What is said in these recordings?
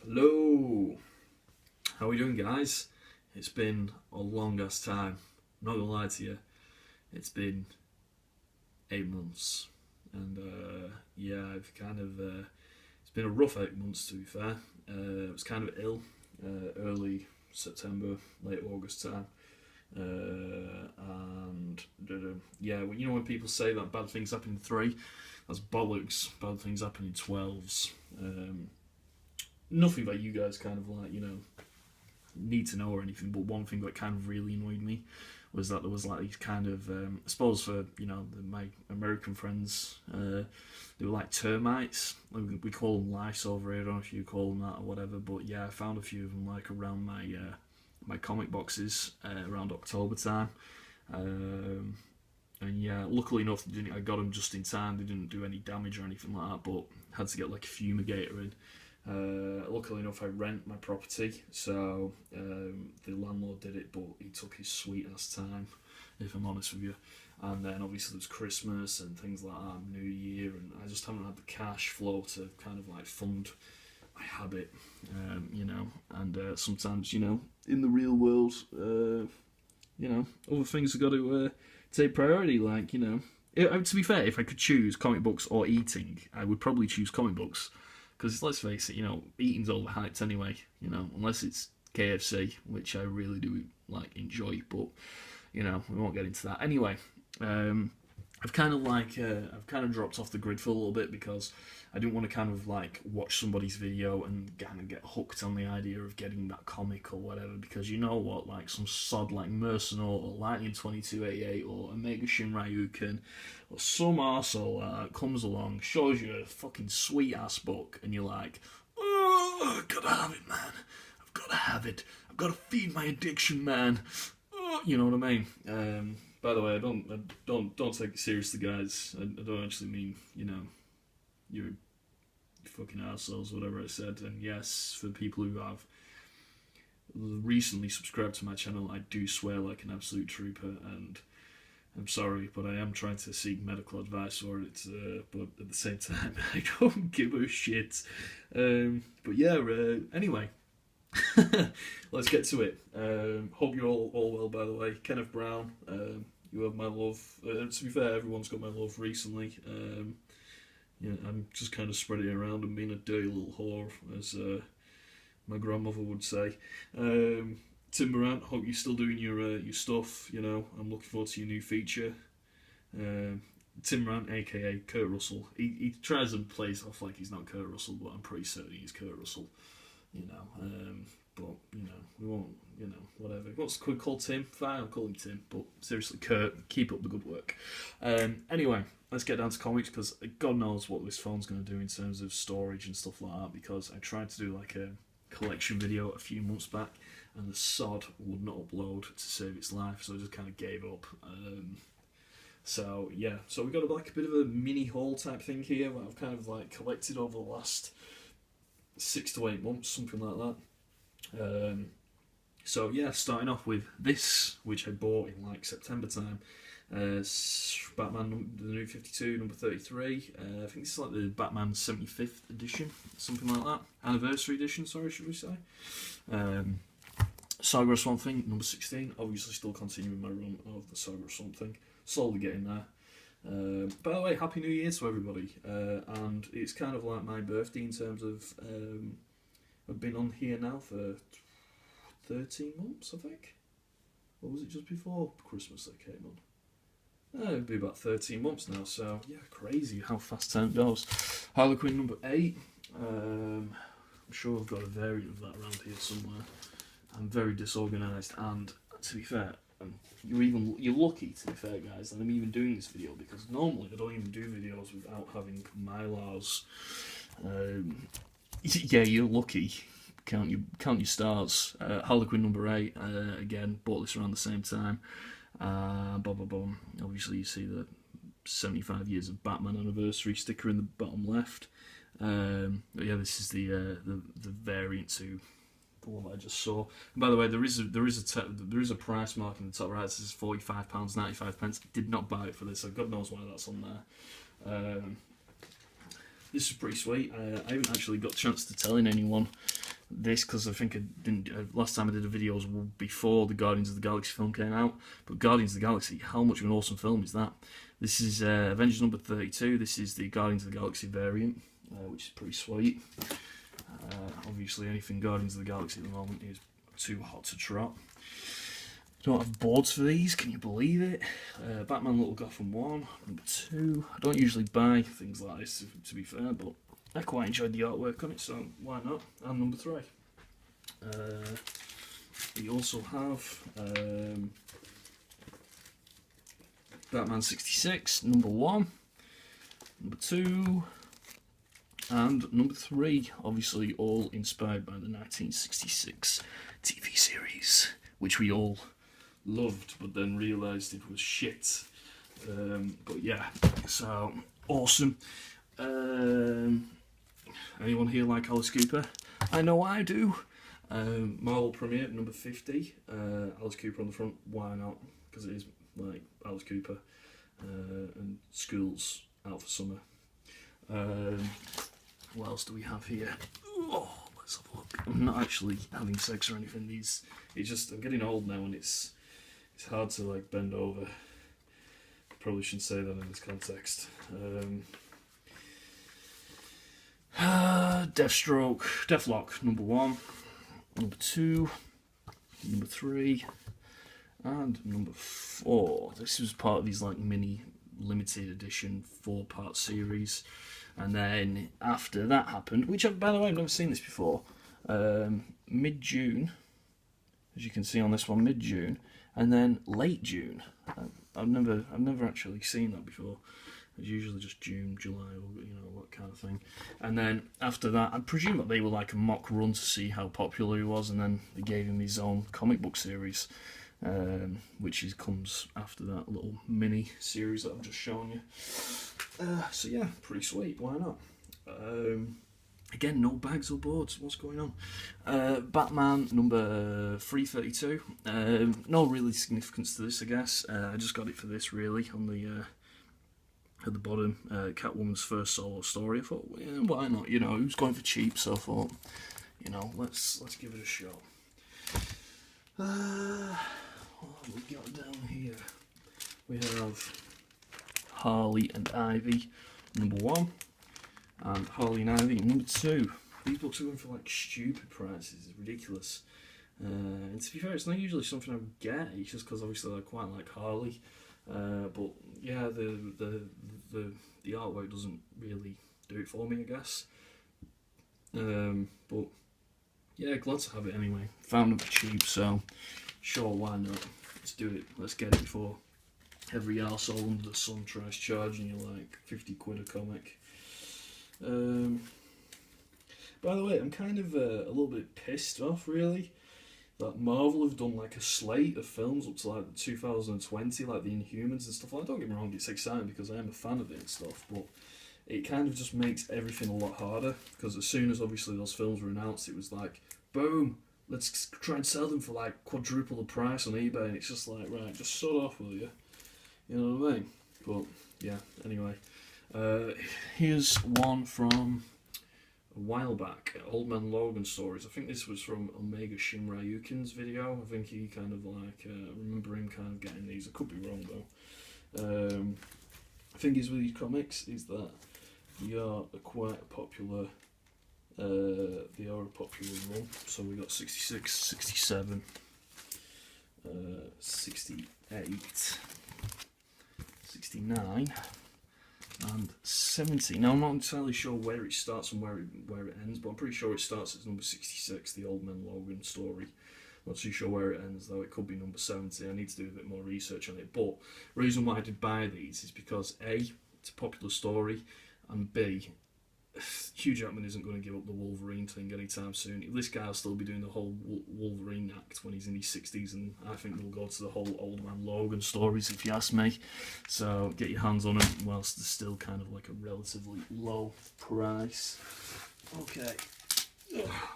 Hello, how are we doing, guys? It's been a long ass time. I'm not gonna lie to you, it's been 8 months, and yeah, I've kind of it's been a rough 8 months to be fair. I was kind of ill early September, late August time, and yeah, when people say that bad things happen in three, that's bollocks. Bad things happen in twelves. Nothing that you guys kind of need to know or anything, but one thing that kind of really annoyed me was that there was like these kind of I suppose for my American friends, they were like termites. We call them lice over here. I don't know if you call them that or whatever, but yeah, I found a few of them like around my comic boxes around October time. And yeah, luckily enough, I got them just in time. They didn't do any damage or anything like that, but had to get like a fumigator in. Luckily enough, I rent my property, so the landlord did it, but he took his sweet ass time, if I'm honest with you. And then obviously there's Christmas and things like that, New Year, and I just haven't had the cash flow to kind of like fund my habit, And sometimes, in the real world, other things have got to take priority. Like, to be fair, if I could choose comic books or eating, I would probably choose comic books. Because let's face it, eating's overhyped anyway. Unless it's KFC, which I really do enjoy. But we won't get into that anyway. I've kind of dropped off the grid for a little bit because I didn't want to kind of watch somebody's video and kind of get hooked on the idea of getting that comic or whatever. Because you know what, some sod like Mercenor or Lightning 2288 or Omega Shinryuken or some arsehole comes along, shows you a fucking sweet ass book, and you're like, oh, I've gotta have it, man. I've gotta have it. I've gotta feed my addiction, man. Oh, you know what I mean? By the way, I don't take it seriously, guys. I don't actually mean, you're fucking assholes, whatever I said. And yes, for people who have recently subscribed to my channel, I do swear like an absolute trooper, and I'm sorry, but I am trying to seek medical advice for it, but at the same time, I don't give a shit. But yeah, anyway, let's get to it. Hope you're all well, by the way. Kenneth Brown, you have my love. To be fair, everyone's got my love recently. I'm just kind of spreading it around and being a dirty little whore, as my grandmother would say. Tim Morant, hope you're still doing your stuff. I'm looking forward to your new feature. Tim Morant, aka Kurt Russell, he tries and plays off like he's not Kurt Russell, but I'm pretty certain he's Kurt Russell. But we won't. Whatever. What's called Tim? Fine, I'll call him Tim. But seriously, Kurt, keep up the good work. Anyway, let's get down to comics, because God knows what this phone's going to do in terms of storage and stuff like that. Because I tried to do like a collection video a few months back, and the sod would not upload to save its life, so I just kind of gave up. So yeah, so we got a bit of a mini haul type thing here that I've kind of collected over the last 6 to 8 months, something like that. So yeah, starting off with this, which I bought in September time. Batman the New 52, number 33. I think this is the Batman 75th edition, something like that. Anniversary edition, sorry, should we say. Saga of Swamp Thing, number 16. Obviously still continuing my run of the Saga of Swamp Thing. Slowly getting there. By the way, Happy New Year to everybody. And it's kind of like my birthday in terms of I've been on here now for 13 months, I think. Or was it just before Christmas that came on? It'd be about 13 months now, so yeah, crazy how fast time goes. Harley Quinn number 8. I'm sure I've got a variant of that around here somewhere. I'm very disorganised, and to be fair, you're lucky, to be fair, guys, that I'm even doing this video, because normally I don't even do videos without having Mylars. Yeah, you're lucky. Count your stars. Harley Quinn number 8. Again, bought this around the same time. Obviously, you see the 75 years of Batman anniversary sticker in the bottom left. But yeah, this is the variant to the one that I just saw. And by the way, there is a price mark in the top right. This is £45.95. Did not buy it for this, so God knows why that's on there. This is pretty sweet. I haven't actually got a chance to tell anyone this because I think I didn't. Last time I did a video was before the Guardians of the Galaxy film came out. But Guardians of the Galaxy, how much of an awesome film is that? This is Avengers number 32. This is the Guardians of the Galaxy variant, which is pretty sweet. Obviously, anything Guardians of the Galaxy at the moment is too hot to trot. Don't have boards for these, can you believe it? Batman Little Gotham 1, number 2. I don't usually buy things like this, to be fair, but I quite enjoyed the artwork on it, so why not? And number 3. We also have Batman 66, number 1, number 2, and number 3, obviously all inspired by the 1966 TV series, which we all loved, but then realised it was shit. But yeah, so awesome. Anyone here like Alice Cooper? I know I do. Marvel premiere number 50. Alice Cooper on the front. Why not? Because it is like Alice Cooper, and school's out for summer. What else do we have here? Oh, let's have a look. I'm not actually having sex or anything. It's just I'm getting old now, and it's hard to like bend over. Probably shouldn't say that in this context. Deathlock, number 1, number 2, number 3, and number 4. This was part of these like mini limited edition 4-part series. And then after that happened, which by the way I've never seen this before, mid-June, as you can see on this one, mid-June, and then late June. I've never actually seen that before. It's usually just June, July, or that kind of thing. And then after that, I presume that they were like a mock run to see how popular he was, and then they gave him his own comic book series, which comes after that little mini series that I've just shown you. So yeah, pretty sweet. Why not? Again, no bags or boards. What's going on? Batman number 332. No really significance to this, I guess. I just got it for this, really, on the at the bottom. Catwoman's first solo story. I thought, well, why not? He was going for cheap, so I thought, let's give it a shot. What have we got down here? We have Harley and Ivy, number 1. And Harley and Ivy, number 2. These books are going for like stupid prices. It's ridiculous. And to be fair, it's not usually something I would get. It's just because obviously I quite like Harley. But yeah, the artwork doesn't really do it for me, I guess. But yeah, glad to have it anyway. Found them for cheap, so sure, why not? Let's do it. Let's get it before every arsehole under the sun tries charging you like 50 quid a comic. By the way, I'm kind of a little bit pissed off, really, that Marvel have done like a slate of films up to like 2020, like the Inhumans and stuff. Like, don't get me wrong, it's exciting because I am a fan of it and stuff, but it kind of just makes everything a lot harder, because as soon as obviously those films were announced, it was like, boom, let's try and sell them for like quadruple the price on eBay, and it's just like, right, just sod off, will you? You know what I mean? But yeah, anyway. Here's one from a while back, Old Man Logan stories. I think this was from Omega Shinryukin's video. I think he kind of like, I remember him kind of getting these. I could be wrong though. The thing is with these comics is that they are quite popular. They are a popular run. So we got 66, 67, 68, 69. And 70. Now I'm not entirely sure where it starts and where it ends, but I'm pretty sure it starts at number 66, the Old Man Logan story. Not too sure where it ends, though. It could be number 70. I need to do a bit more research on it. But the reason why I did buy these is because A, it's a popular story, and B, Hugh Jackman isn't going to give up the Wolverine thing anytime soon. This guy will still be doing the whole Wolverine act when he's in his 60s, and I think they'll go to the whole Old Man Logan stories, if you ask me. So get your hands on it whilst they're still kind of like a relatively low price. Okay,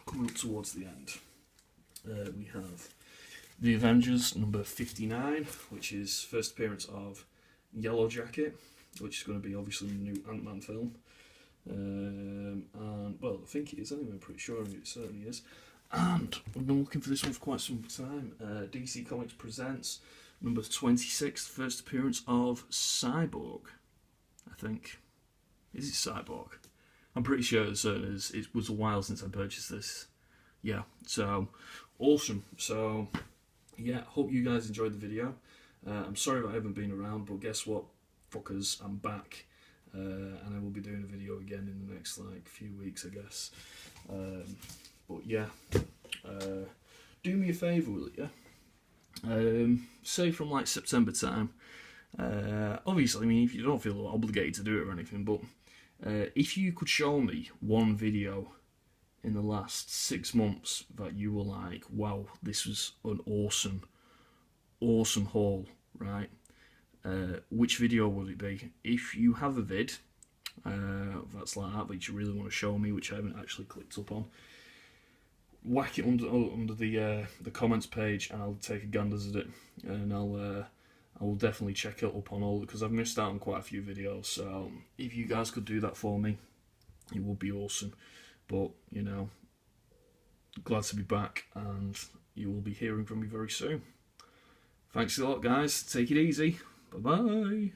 coming up towards the end, we have The Avengers number 59, which is first appearance of Yellow Jacket, which is going to be obviously the new Ant-Man film. And well, I think it is anyway. I'm pretty sure it certainly is. And I've been looking for this one for quite some time. DC Comics presents number 26, first appearance of Cyborg. I think. Is it Cyborg? I'm pretty sure it was a while since I purchased this. Yeah, so awesome. So yeah, hope you guys enjoyed the video. I'm sorry that I haven't been around, but guess what, fuckers, I'm back. And I will be doing a video again in the next few weeks, I guess. But yeah, do me a favour, will you? Say from September time. Obviously, I mean, if you don't feel obligated to do it or anything, but if you could show me one video in the last 6 months that you were like, wow, this was an awesome haul, right? Which video would it be? If you have a vid that's like that, but you really want to show me, which I haven't actually clicked up on, whack it under the comments page, and I'll take a ganders at it, and I will definitely check it up on all, because I've missed out on quite a few videos. So if you guys could do that for me, it would be awesome. But you know, glad to be back, and you will be hearing from me very soon. Thanks a lot, guys. Take it easy. Bye bye.